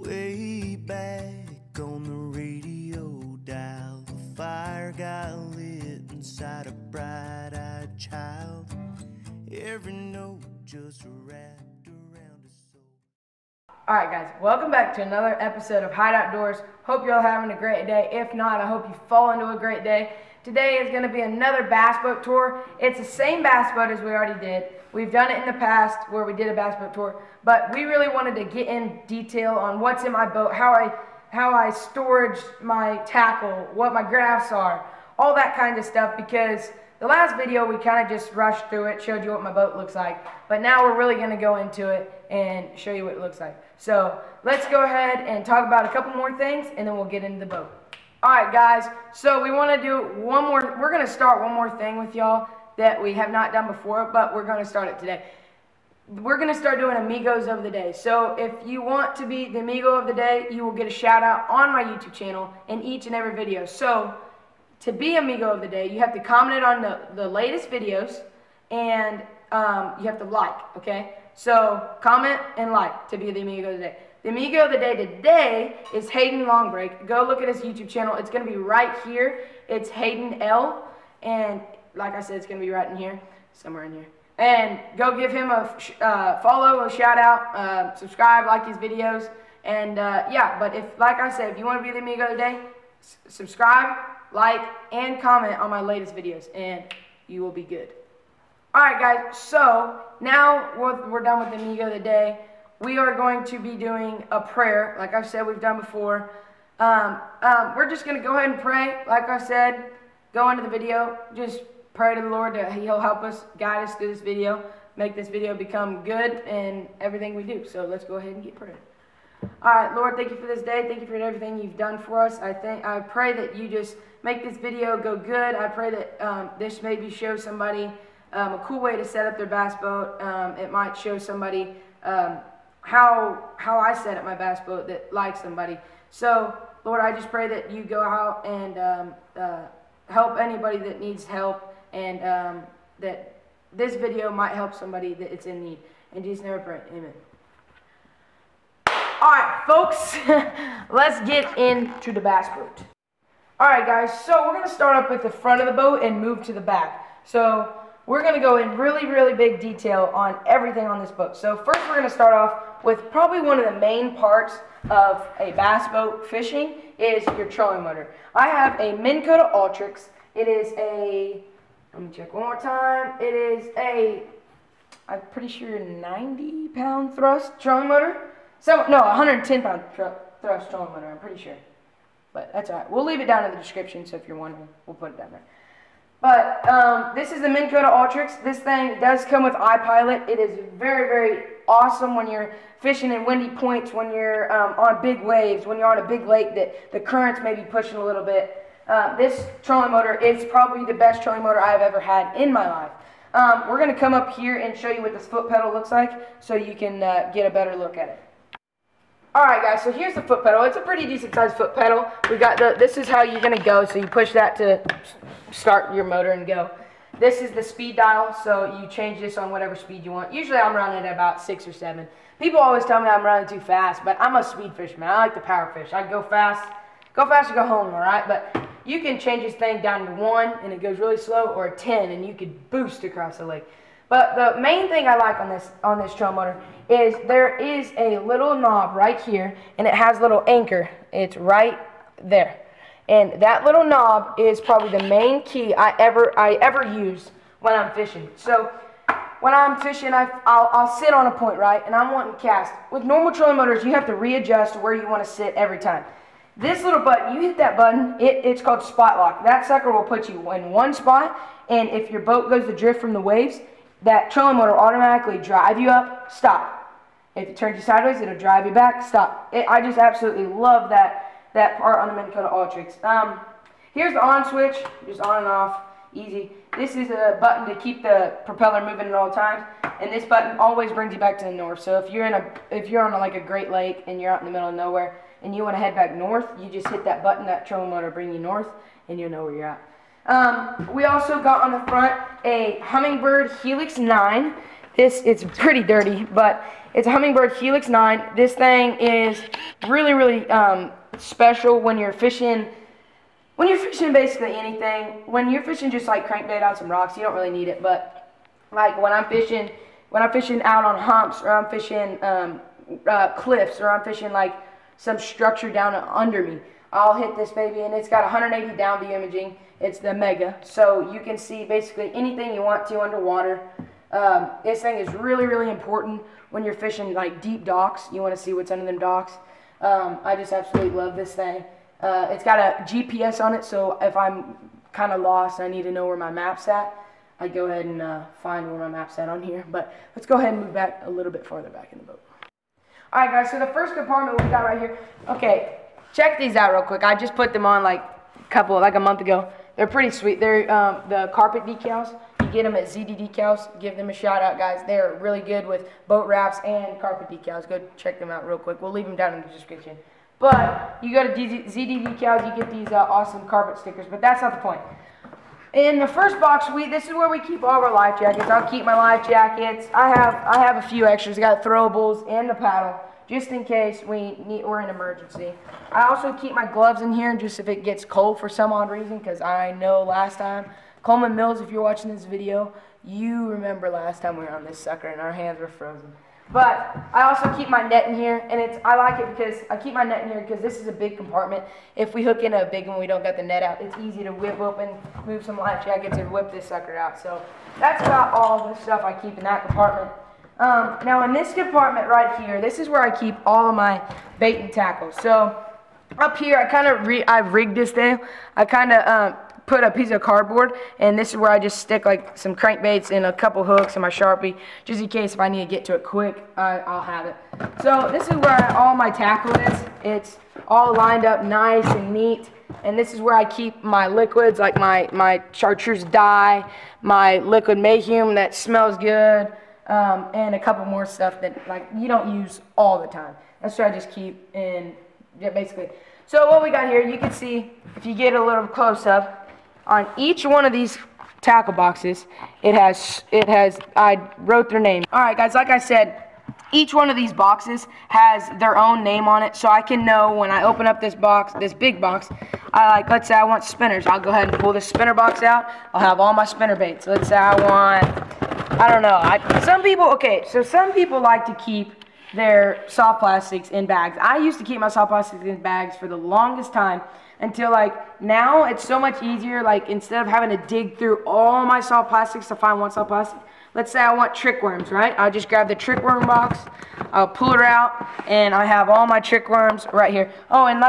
Way back on the radio dial, the fire got lit inside a bright-eyed child. Every note just wrapped around a soul. Alright guys, welcome back to another episode of Hide Outdoors. Hope you're all having a great day. If not, I hope you fall into a great day. Today is going to be another bass boat tour. It's the same bass boat as we already did. We've done it in the past where we did a bass boat tour, but we really wanted to get in detail on what's in my boat, how I storage my tackle, what my graphs are, all that kind of stuff, because the last video we kind of just rushed through it, showed you what my boat looks like, but now we're really going to go into it and show you what it looks like. So let's go ahead and talk about a couple more things and then we'll get into the boat. Alright guys, so we want to do we're going to start one more thing with y'all that we have not done before, but we're going to start it today. We're going to start doing Amigos of the Day. So if you want to be the Amigo of the Day, you will get a shout out on my YouTube channel in each and every video. So to be Amigo of the Day, you have to comment it on the latest videos, and you have to like, okay? So comment and like to be the Amigo of the Day. The Amigo of the Day today is Hayden Longbreak. Go look at his YouTube channel. It's going to be right here. It's Hayden L. And like I said, it's going to be right in here, somewhere in here. And go give him a follow, a shout out, subscribe, like his videos. And yeah, but like I said, if you want to be the Amigo of the Day, subscribe, like, and comment on my latest videos, and you will be good. Alright guys, so now we're done with the Amigo of the Day. We are going to be doing a prayer, like I've said we've done before. We're just going to go ahead and pray, like I said, go into the video, just pray to the Lord that He'll help us, guide us through this video, make this video become good in everything we do. So let's go ahead and get praying. Alright, Lord, thank you for this day. Thank you for everything you've done for us. I pray that you just make this video go good. I pray that this maybe shows somebody a cool way to set up their bass boat. It might show somebody how I set up my bass boat that likes somebody. So, Lord, I just pray that you go out and help anybody that needs help, and that this video might help somebody that it's in need. In Jesus' name I pray. Amen. Alright, folks, let's get into the bass boat. Alright, guys, so we're going to start up with the front of the boat and move to the back. So we're going to go in really, really big detail on everything on this boat. So first we're going to start off with probably one of the main parts of a bass boat fishing is your trolling motor. I have a Minn Kota Ultrix. It is a, let me check one more time. It is a, I'm pretty sure 90-pound thrust trolling motor. So, no, 110-pound thrust trolling motor, I'm pretty sure. But that's alright. We'll leave it down in the description, so if you're wondering, we'll put it down there. But this is the Minn Kota Ultrix. This thing does come with iPilot. It is very, very awesome when you're fishing in windy points, when you're on big waves, when you're on a big lake that the currents may be pushing a little bit. This trolling motor is probably the best trolling motor I've ever had in my life. We're going to come up here and show you what this foot pedal looks like so you can get a better look at it. Alright guys, so here's the foot pedal. It's a pretty decent sized foot pedal. We got this is how you're going to go, so you push that to start your motor and go. This is the speed dial, so you change this on whatever speed you want. Usually I'm running at about 6 or 7. People always tell me I'm running too fast, but I'm a speed fisherman. I like to power fish. I go fast or go home, alright? But you can change this thing down to 1 and it goes really slow, or a 10 and you could boost across the lake. But the main thing I like on this trolling motor is there is a little knob right here, and it has a little anchor. It's right there. And that little knob is probably the main key I ever use when I'm fishing. So when I'm fishing, I'll sit on a point, right, and I'm wanting to cast. With normal trolling motors, you have to readjust to where you want to sit every time. This little button, you hit that button, it's called spot lock. That sucker will put you in one spot, and if your boat goes to drift from the waves, that trolling motor will automatically drive you up, stop. If it turns you sideways, it'll drive you back, stop. I just absolutely love that part on the Minn Kota Ultrix. Here's the on switch, just on and off, easy. This is a button to keep the propeller moving at all times, and this button always brings you back to the north. So if you're on like a Great Lake and you're out in the middle of nowhere and you want to head back north, you just hit that button, that trolling motor will bring you north, and you'll know where you're at. We also got on the front a Humminbird Helix 9. It's pretty dirty, but it's a Humminbird Helix 9. This thing is really, really special when you're fishing. When you're fishing basically anything, when you're fishing just like crankbait on some rocks, you don't really need it. But like when I'm fishing out on humps, or I'm fishing cliffs, or I'm fishing like some structure down under me, I'll hit this baby, and it's got 180 down view imaging. It's the Mega, so you can see basically anything you want to underwater. This thing is really, really important when you're fishing like deep docks. You want to see what's under them docks. I just absolutely love this thing. It's got a GPS on it, so if I'm kind of lost and I need to know where my map's at, I go ahead and find where my map's at on here. But let's go ahead and move back a little bit farther back in the boat. Alright guys, so the first compartment we got right here. Okay, check these out real quick. I just put them on like a month ago. They're pretty sweet. They're the carpet decals. You get them at ZD Decals. Give them a shout out, guys. They're really good with boat wraps and carpet decals. Go check them out real quick. We'll leave them down in the description. But you go to ZD Decals, you get these awesome carpet stickers. But that's not the point. In the first box, this is where we keep all of our life jackets. I'll keep my life jackets. I have a few extras. I got throwables and the paddle, just in case we're in emergency. I also keep my gloves in here just if it gets cold for some odd reason, because I know last time, Coleman Mills, if you're watching this video, you remember last time we were on this sucker and our hands were frozen. But I also keep my net in here, and I like it because I keep my net in here because this is a big compartment. If we hook in a big one, we don't get the net out. It's easy to whip open, move some life jackets, and whip this sucker out. So that's about all the stuff I keep in that compartment. Now in this compartment right here, this is where I keep all of my bait and tackle. So up here, I rigged this thing. I kind of put a piece of cardboard, and this is where I just stick like some crankbaits and a couple hooks and my Sharpie, just in case if I need to get to it quick, I'll have it. So this is where all my tackle is. It's all lined up nice and neat, and this is where I keep my liquids, like my chartreuse dye, my liquid mayhem that smells good, and a couple more stuff that like you don't use all the time. That's what I just keep in, yeah, basically. So what we got here, you can see if you get a little close up. On each one of these tackle boxes, I wrote their name. Alright guys, like I said, each one of these boxes has their own name on it, so I can know when I open up this box, this big box, let's say I want spinners. I'll go ahead and pull this spinner box out. I'll have all my spinner baits. Let's say I want, I don't know, some people like to keep their soft plastics in bags. I used to keep my soft plastics in bags for the longest time, until like now it's so much easier. Like instead of having to dig through all my soft plastics to find one soft plastic, let's say I want trick worms, right? I'll just grab the trick worm box, I'll pull it out, and I have all my trick worms right here. Oh, and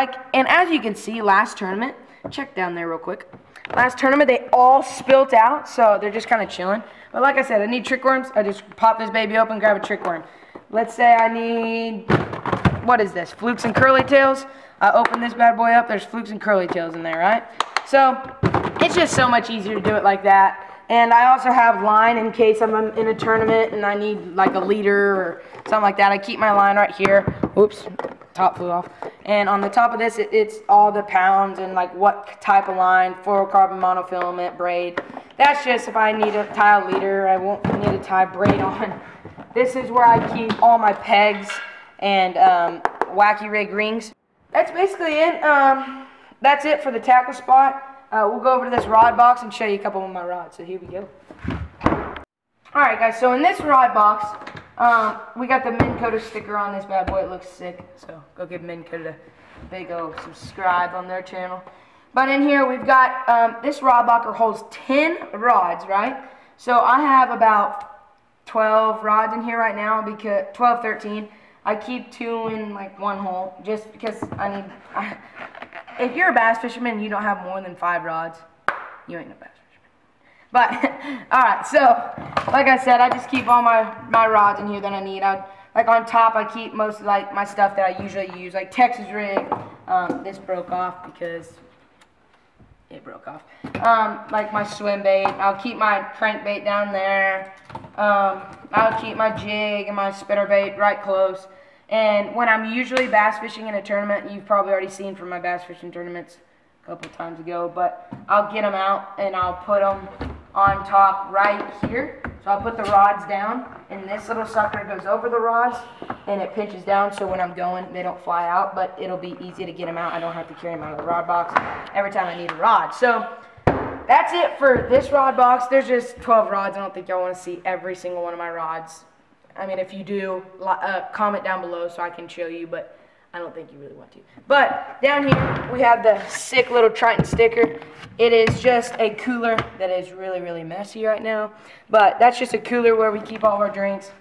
as you can see, last tournament, check down there real quick. Last tournament they all spilt out, so they're just kind of chilling. But like I said, I need trick worms. I just pop this baby open, grab a trick worm. Let's say I need, what is this? Flukes and curly tails. I open this bad boy up, there's flukes and curly tails in there, right? So it's just so much easier to do it like that. And I also have line in case I'm in a tournament and I need like a leader or something like that. I keep my line right here. Oops, top flew off. And on the top of this, it's all the pounds and like what type of line, fluorocarbon monofilament, braid. That's just if I need to tie a leader, I won't need to tie braid on. This is where I keep all my pegs and wacky rig rings. That's basically it. That's it for the tackle spot. We'll go over to this rod box and show you a couple of my rods. So here we go. Alright guys, so in this rod box, we got the Minn Kota sticker on this bad boy. It looks sick. So go give Minn Kota a big old subscribe on their channel. But in here we've got, this rod locker holds 10 rods, right? So I have about 12 rods in here right now, because 12, 13. I keep 2 in like one hole just because if you're a bass fisherman and you don't have more than 5 rods, you ain't a bass fisherman. But alright, so like I said, I just keep all my rods in here that I need. Like on top, I keep most of like my stuff that I usually use, like Texas rig. This broke off because it broke off. Like my swim bait. I'll keep my crankbait down there. I'll keep my jig and my spinner bait right close. And when I'm usually bass fishing in a tournament, you've probably already seen from my bass fishing tournaments a couple times ago, but I'll get them out and I'll put them on top right here. So So I'll put the rods down, and this little sucker goes over the rods, and it pinches down so when I'm going, they don't fly out, but it'll be easy to get them out. I don't have to carry them out of the rod box every time I need a rod. So that's it for this rod box. There's just 12 rods. I don't think y'all want to see every single one of my rods. I mean, if you do, comment down below so I can show you, but I don't think you really want to. But down here, we have the sick little Triton sticker. It is just a cooler that is really, really messy right now. But that's just a cooler where we keep all of our drinks,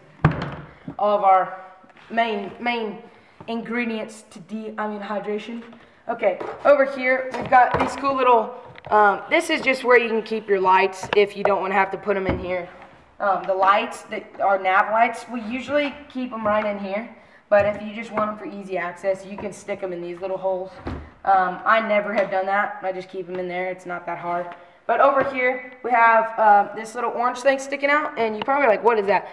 all of our main ingredients to hydration. Okay, over here, we've got these cool little, this is just where you can keep your lights if you don't want to have to put them in here. The lights that are nav lights, we usually keep them right in here. But if you just want them for easy access, you can stick them in these little holes. I never have done that. I just keep them in there. It's not that hard. But over here, we have this little orange thing sticking out. And you're probably like, what is that?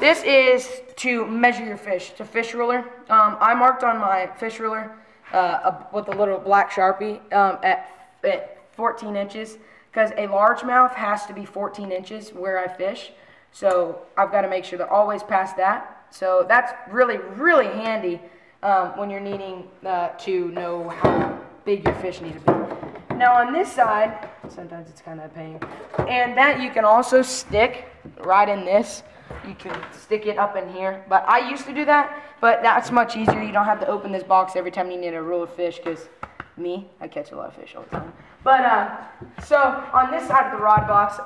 This is to measure your fish. It's a fish ruler. I marked on my fish ruler with a little black Sharpie at 14 inches. Because a largemouth has to be 14 inches where I fish. So I've got to make sure they're always past that. So that's really, really handy when you're needing to know how big your fish need to be. Now on this side, sometimes it's kind of a pain, and that you can also stick right in this. You can stick it up in here, but I used to do that, but that's much easier. You don't have to open this box every time you need a rule of fish, because I catch a lot of fish all the time. But, so on this side of the rod box,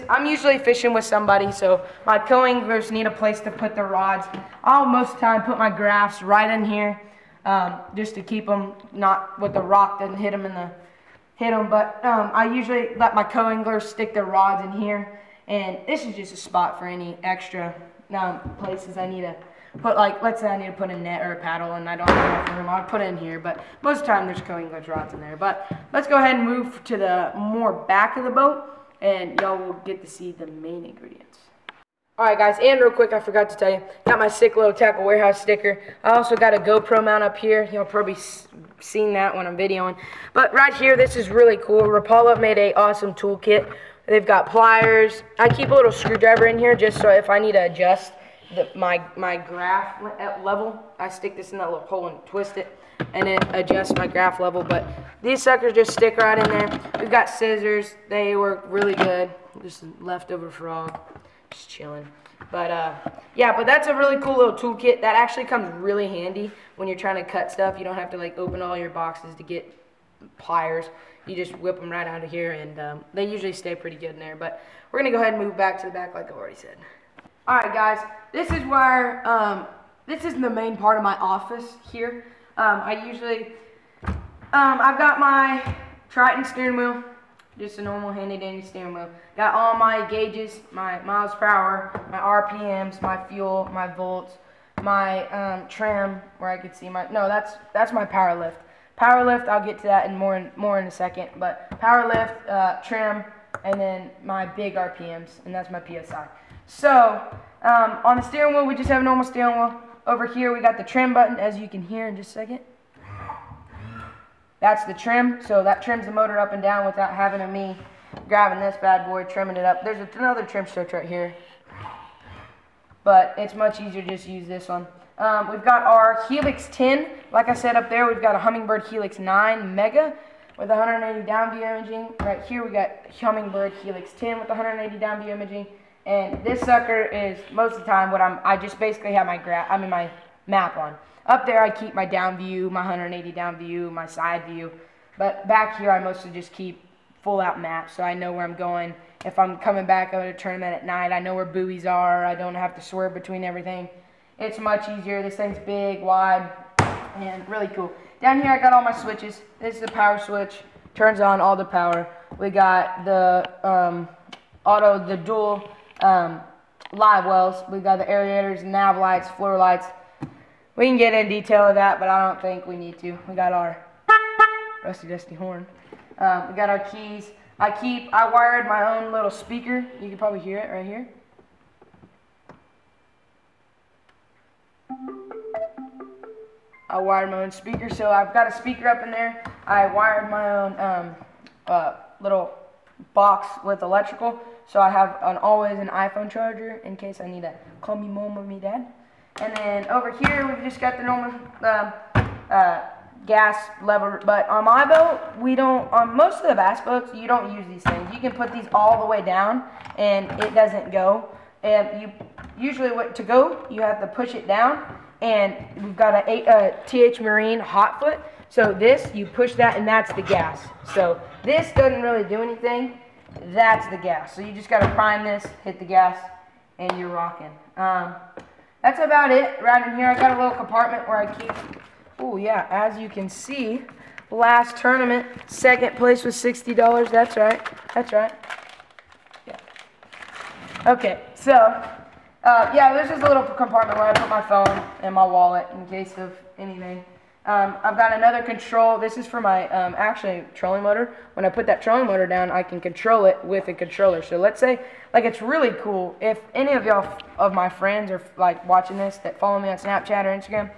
I'm usually fishing with somebody, so my co-anglers need a place to put their rods. I'll most of the time put my graphs right in here, just to keep them not with the rock doesn't hit them, but I usually let my co-anglers stick their rods in here, and this is just a spot for any extra places I need to put, like, let's say I need to put a net or a paddle and I don't have enough room, I'll put it in here, but most of the time there's co-anglers rods in there. But let's go ahead and move to the more back of the boat, and y'all will get to see the main ingredients. Alright guys, and real quick, I forgot to tell you, got my sick little Tackle Warehouse sticker. I also got a GoPro mount up here. Y'all probably seen that when I'm videoing. But right here, this is really cool. Rapala made a awesome toolkit. They've got pliers. I keep a little screwdriver in here just so if I need to adjust my graph level, I stick this in that little hole and twist it, and it adjusts my graph level. But these suckers just stick right in there. We've got scissors. They work really good. Just a leftover frog, just chilling. But yeah, but that's a really cool little toolkit that actually comes really handy when you're trying to cut stuff. You don't have to like open all your boxes to get pliers. You just whip them right out of here, and they usually stay pretty good in there. But we're gonna go ahead and move back to the back like I already said. Alright guys, this is where, this is the main part of my office here. I've got my Triton steering wheel, just a normal handy dandy steering wheel. Got all my gauges, my miles per hour, my RPMs, my fuel, my volts, my trim, where I could see that's my power lift. Power lift, I'll get to that in more in a second, but power lift, trim, and then my big RPMs, and that's my PSI. So, on the steering wheel, we just have a normal steering wheel. Over here, we got the trim button, as you can hear in just a second. That's the trim, so that trims the motor up and down without having me grabbing this bad boy, trimming it up. There's another trim switch right here, but it's much easier to just use this one. We've got our Helix 10. Like I said up there, we've got a Humminbird Helix 9 Mega with 180 down view imaging. Right here, we got Humminbird Helix 10 with 180 down view imaging. And this sucker is most of the time what I just basically have my map on. Up there I keep my down view, my 180 down view, my side view. But back here I mostly just keep full out maps so I know where I'm going. If I'm coming back out of a tournament at night, I know where buoys are. I don't have to swerve between everything. It's much easier. This thing's big, wide, and really cool. Down here I got all my switches. This is the power switch. Turns on all the power. We got the dual live wells. We've got the aerators, nav lights, floor lights. We can get in detail of that, but I don't think we need to. We got our rusty dusty horn. We got our keys. I wired my own little speaker. You can probably hear it right here. I wired my own speaker, so I've got a speaker up in there. I wired my own little box with electrical, so I have always an iPhone charger in case I need to call me mom or me dad. And then over here we've just got the normal gas lever, but on my boat we don't. On most of the bass boats you don't use these things. You can put these all the way down and it doesn't go. And you usually you have to push it down, and we've got a TH Marine hot foot. So this, you push that and that's the gas. So this doesn't really do anything. That's the gas. So you just got to prime this, hit the gas, and you're rocking. That's about it. Right in here I got a little compartment where I keep, oh yeah, as you can see, last tournament, second place was $60. That's right. That's right. Yeah. Okay, so, yeah, there's just a little compartment where I put my phone and my wallet in case of anything. I've got another control. This is for my, actually, trolling motor. When I put that trolling motor down, I can control it with a controller. So let's say, like, it's really cool. If any of y'all, of my friends are, like, watching this that follow me on Snapchat or Instagram,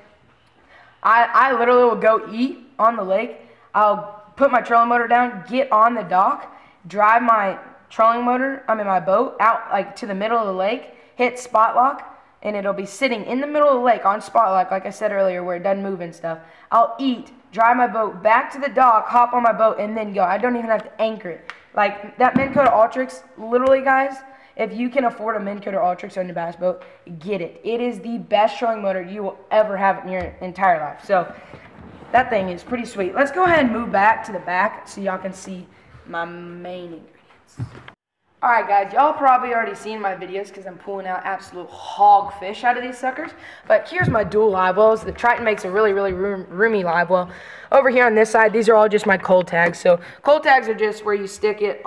I literally will go eat on the lake. I'll put my trolling motor down, get on the dock, drive my trolling motor, my boat out, like, to the middle of the lake, hit spot lock, and it'll be sitting in the middle of the lake on spot lock, like I said earlier, where it doesn't move and stuff. I'll eat, drive my boat back to the dock, hop on my boat, and then go. I don't even have to anchor it. Like, that Minn Kota Ultrix, literally, guys, if you can afford a Minn Kota Ultrix on your bass boat, get it. It is the best trolling motor you will ever have in your entire life. So, that thing is pretty sweet. Let's go ahead and move back to the back so y'all can see my main ingredients. Alright guys, y'all probably already seen my videos because I'm pulling out absolute hog fish out of these suckers. But here's my dual live wells. The Triton makes a really, really roomy live well. Over here on this side, these are all just my cold tags. So cold tags are just where you stick it.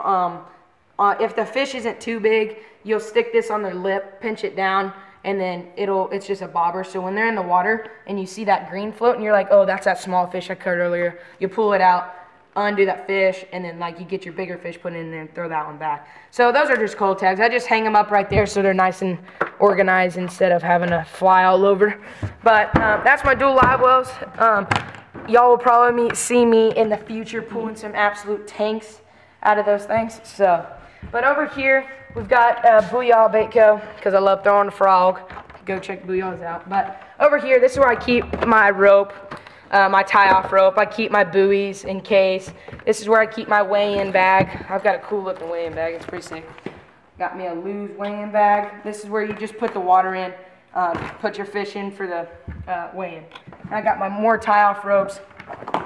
If the fish isn't too big, you'll stick this on their lip, pinch it down, and then it's just a bobber. So when they're in the water and you see that green float and you're like, oh, that's that small fish I caught earlier, you pull it out, undo that fish, and then like you get your bigger fish, put it in there and throw that one back. So those are just cold tags. I just hang them up right there so they're nice and organized instead of having to fly all over. But that's my dual live wells. Y'all will probably see me in the future pulling some absolute tanks out of those things. So, but over here we've got Booyah Bait Co. because I love throwing the frog. Go check Booyahs out. But over here, this is where I keep my rope. My tie-off rope. I keep my buoys in case. This is where I keep my weigh-in bag. I've got a cool looking weigh-in bag. It's pretty sick. Got me a loose weigh-in bag. This is where you just put the water in, put your fish in for the weigh-in. I got my more tie-off ropes.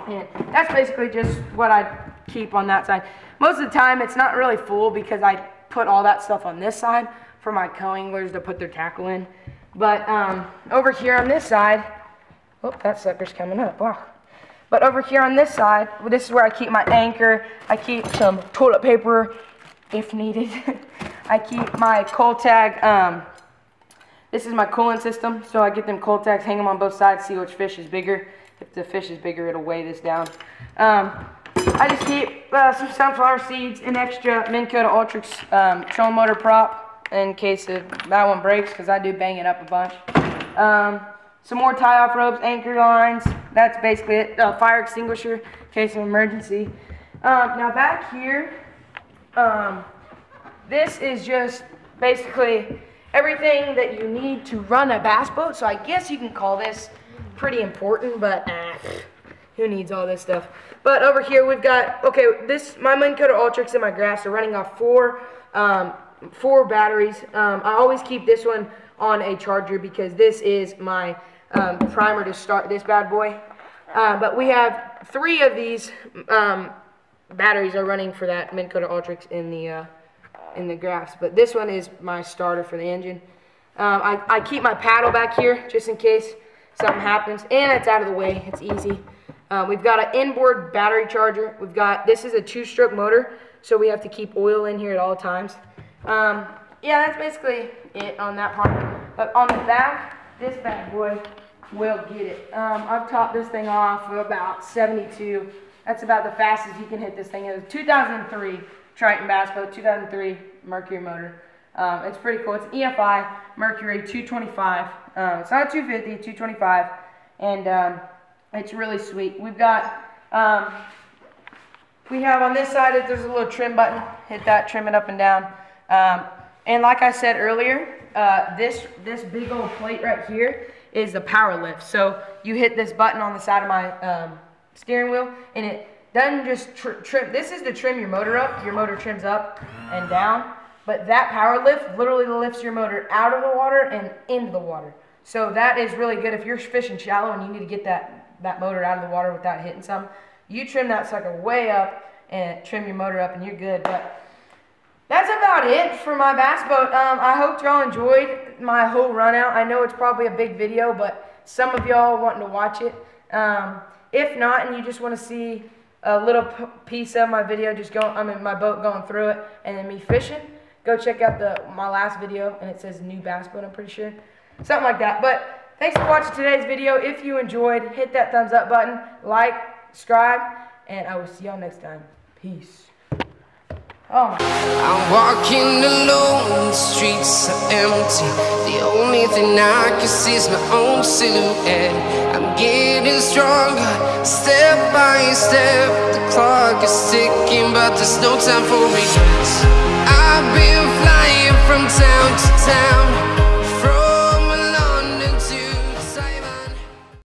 And that's basically just what I keep on that side. Most of the time it's not really full because I put all that stuff on this side for my co-anglers to put their tackle in. But over here on this side, oh, that sucker's coming up, wow. But over here on this side, this is where I keep my anchor. I keep some toilet paper if needed. I keep my cold tag. This is my cooling system, so I get them cold tags, hang them on both sides, see which fish is bigger. If the fish is bigger, it'll weigh this down. I just keep some sunflower seeds, an extra Minn Kota Ultrix trolling motor prop in case that one breaks, because I do bang it up a bunch. Some more tie-off ropes, anchor lines. That's basically it. Fire extinguisher in case of emergency. Now back here, this is just basically everything that you need to run a bass boat. So I guess you can call this pretty important, but who needs all this stuff? But over here we've got, okay, my Minn Kota Ultrix and my Grass are running off four batteries. I always keep this one on a charger because this is my primer to start this bad boy. But we have 3 of these batteries are running for that Minn Kota Ultrix in the Grass. But this one is my starter for the engine. I keep my paddle back here just in case something happens, and it's out of the way. It's easy. We've got an inboard battery charger. This is a 2-stroke motor, so we have to keep oil in here at all times. Yeah, that's basically it on that part. But on the back, this bad boy will get it. I've topped this thing off for about 72. That's about the fastest you can hit this thing. It was 2003 Triton Bass Boat, 2003 Mercury motor. It's pretty cool. It's an EFI Mercury 225. It's not 250, 225, and it's really sweet. We've got, we have on this side, there's a little trim button. Hit that, trim it up and down. And like I said earlier, this big old plate right here is the power lift. So you hit this button on the side of my steering wheel, and it doesn't just trim. This is to trim your motor up. Your motor trims up and down. But that power lift literally lifts your motor out of the water and into the water. So that is really good if you're fishing shallow and you need to get that motor out of the water without hitting something. You trim that sucker way up and trim your motor up and you're good. But that's about it for my bass boat. I hope y'all enjoyed my whole run out. I know it's probably a big video, but some of y'all wanting to watch it. If not, and you just want to see a little piece of my video, my boat going through it, and then me fishing, go check out my last video, and it says new bass boat, I'm pretty sure. Something like that. But thanks for watching today's video. If you enjoyed, hit that thumbs up button, like, subscribe, and I will see y'all next time. Peace. Oh my. I'm walking alone, the streets are empty. The only thing I can see is my own silhouette. I'm getting stronger, step by step. The clock is ticking, but there's no time for regrets. I've been flying from town to town,